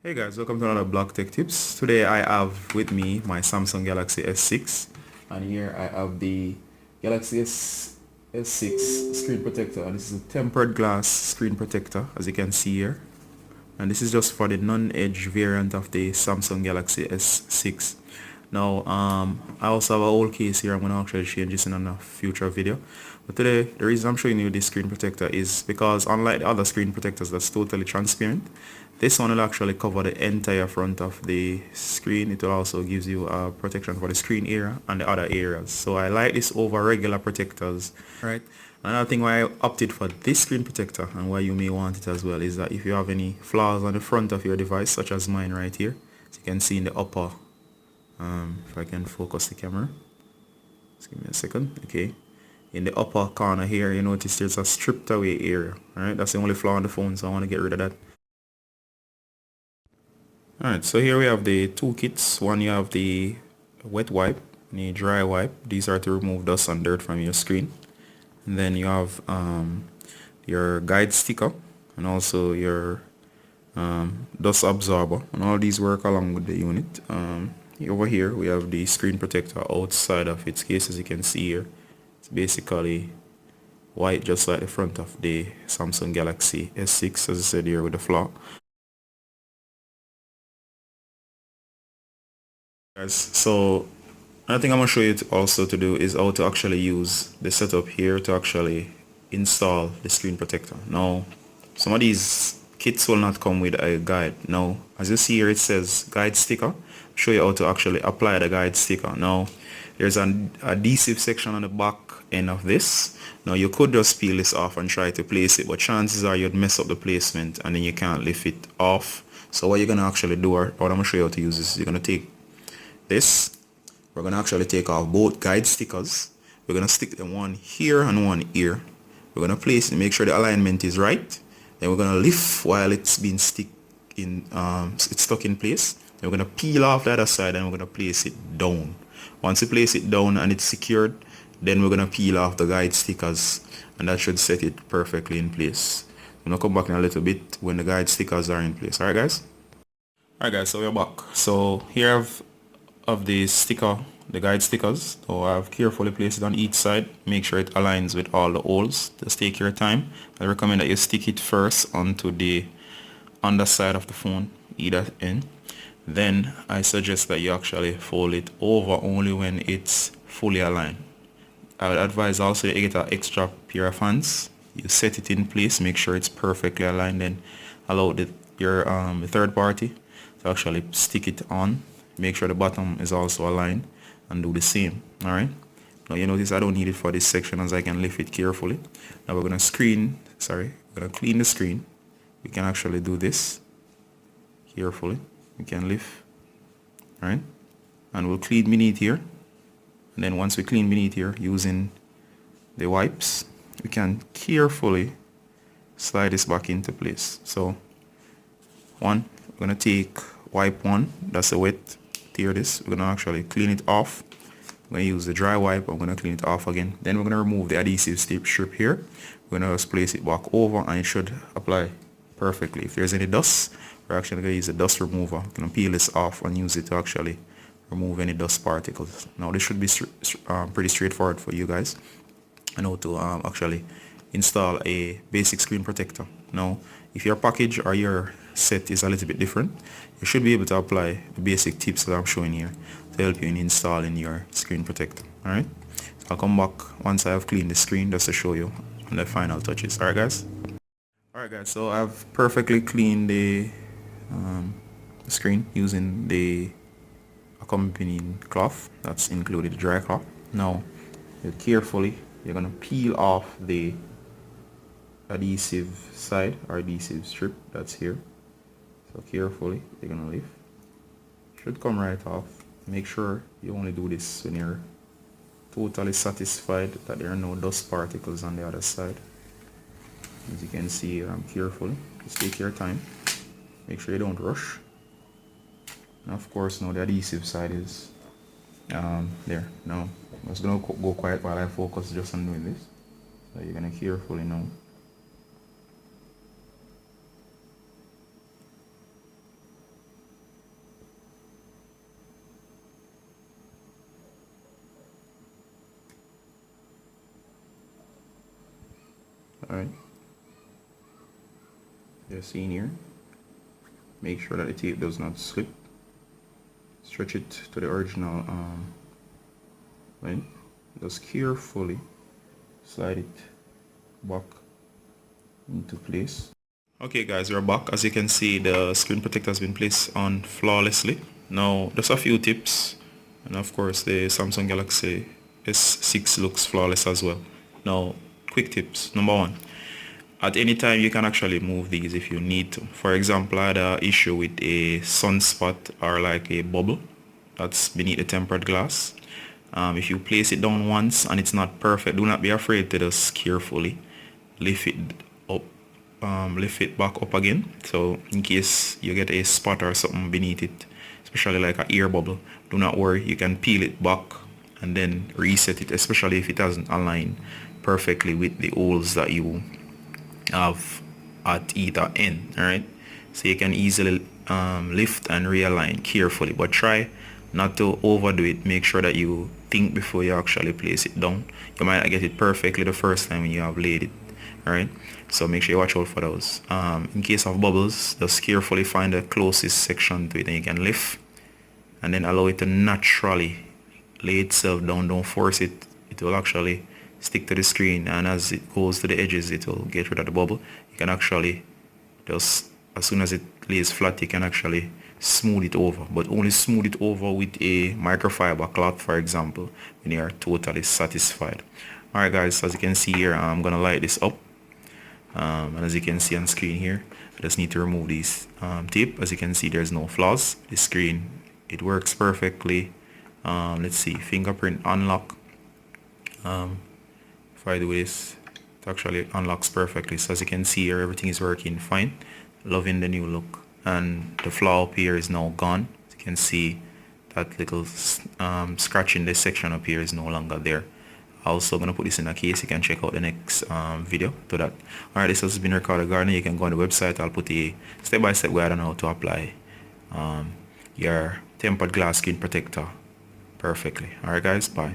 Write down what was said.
Hey guys, welcome to another Block Tech Tips. Today I have with me my Samsung Galaxy S6, and here I have the Galaxy S6 screen protector, and this is a tempered glass screen protector as you can see here, and this is just for the non-edge variant of the Samsung Galaxy S6. Now I also have a whole case here. I'm going to actually change this in a future video, but today the reason I'm showing you this screen protector is because unlike the other screen protectors that's totally transparent, this one will actually cover the entire front of the screen. It will also gives you a protection for the screen area and the other areas. So I like this over regular protectors. Right. Another thing why I opted for this screen protector and why you may want it as well is that if you have any flaws on the front of your device, such as mine right here, as you can see in the upper, if I can focus the camera, just give me a second. Okay, in the upper corner here, you notice there's a stripped away area. Alright, that's the only flaw on the phone, so I want to get rid of that. Alright, so here we have the two kits. One, you have the wet wipe and a dry wipe. These are to remove dust and dirt from your screen. And then you have your guide sticker and also your dust absorber, and all these work along with the unit. Over here we have the screen protector outside of its case. As you can see here, it's basically white just like the front of the Samsung Galaxy S6, as I said here, with the flaw. Guys, so another thing I'm going to show you also to do is how to actually use the setup here to actually install the screen protector. Now, some of these kits will not come with a guide. Now, as you see here, it says guide sticker. I'll show you how to actually apply the guide sticker. Now, there's an adhesive section on the back end of this. Now, you could just peel this off and try to place it, but chances are you'd mess up the placement and then you can't lift it off. So what you're going to actually do, or what I'm going to show you how to use this, you're going to take this. We're going to actually take off both guide stickers. We're going to stick them one here and one here. We're going to place it, make sure the alignment is right. Then we're going to lift while it's been it's stuck in place. Then we're going to peel off the other side and we're going to place it down. Once you place it down and it's secured, then we're going to peel off the guide stickers, and that should set it perfectly in place. I'm going to come back in a little bit when the guide stickers are in place. Alright guys? Alright guys, so we're back. So here I have of the sticker, the guide stickers. So I've carefully placed it on each side. Make sure it aligns with all the holes. Just take your time. I recommend that you stick it first onto the underside of the phone, either end. Then I suggest that you actually fold it over only when it's fully aligned. I would advise also you get an extra pair of hands. You set it in place, make sure it's perfectly aligned, then allow your third party to actually stick it on. Make sure the bottom is also aligned and do the same. Alright, now you notice I don't need it for this section as I can lift it carefully. Now we're going to clean the screen. We can actually do this carefully. We can lift, alright, and we'll clean beneath here. And then once we clean beneath here using the wipes, we can carefully slide this back into place. So one, we're going to take wipe one, that's a wet tear. This we're going to actually clean it off. I'm going to use the dry wipe. I'm going to clean it off again. Then we're going to remove the adhesive strip here. We're going to just place it back over and it should apply perfectly. If there's any dust, we're actually going to use a dust remover. We're going to peel this off and use it to actually remove any dust particles. Now this should be pretty straightforward for you guys. I know to actually install a basic screen protector. Now if your package or your set is a little bit different, you should be able to apply the basic tips that I'm showing here to help you in installing your screen protector. Alright, so I'll come back once I have cleaned the screen just to show you on the final touches. Alright guys, so I've perfectly cleaned the screen using the accompanying cloth that's included, the dry cloth. Now you're gonna peel off the adhesive side or adhesive strip that's here. So carefully you're gonna lift. Should come right off. Make sure you only do this when you're totally satisfied that there are no dust particles on the other side. As you can see here, I'm carefully. Just take your time. Make sure you don't rush. And of course now the adhesive side is there. Now I'm just gonna go quiet while I focus just on doing this. So you're gonna carefully now . Alright, you're seeing here, make sure that the tape does not slip. Stretch it to the original length. Just carefully slide it back into place. Okay guys, we're back. As you can see, the screen protector has been placed on flawlessly. Now just a few tips, and of course the Samsung Galaxy S6 looks flawless as well. Now quick tips. Number one, at any time you can actually move these if you need to. For example, I had an issue with a sunspot or like a bubble that's beneath the tempered glass. If you place it down once and it's not perfect, do not be afraid to just carefully lift it up, lift it back up again. So in case you get a spot or something beneath it, especially like an air bubble, do not worry, you can peel it back and then reset it, especially if it doesn't align perfectly with the holes that you have at either end. Alright, so you can easily lift and realign carefully, but try not to overdo it. Make sure that you think before you actually place it down. You might not get it perfectly the first time when you have laid it. Alright, so make sure you watch out for those. In case of bubbles, just carefully find the closest section to it and you can lift and then allow it to naturally lay itself down. Don't force it. It will actually stick to the screen, and as it goes to the edges it will get rid of the bubble. You can actually just, as soon as it lays flat, you can actually smooth it over, but only smooth it over with a microfiber cloth, for example, when you are totally satisfied. Alright guys, as you can see here, I'm gonna light this up, and as you can see on screen here, I just need to remove this tape. As you can see, there's no flaws. The screen, it works perfectly. Let's see, fingerprint unlock. If I do this, it actually unlocks perfectly. So as you can see here, everything is working fine. Loving the new look, and the flaw up here is now gone. As you can see, that little scratch in this section up here is no longer there. Also gonna put this in a case. You can check out the next video to that. Alright, this has been Ricardo Gardner. You can go on the website. I'll put a step-by-step guide on how to apply your tempered glass screen protector perfectly. Alright guys, bye.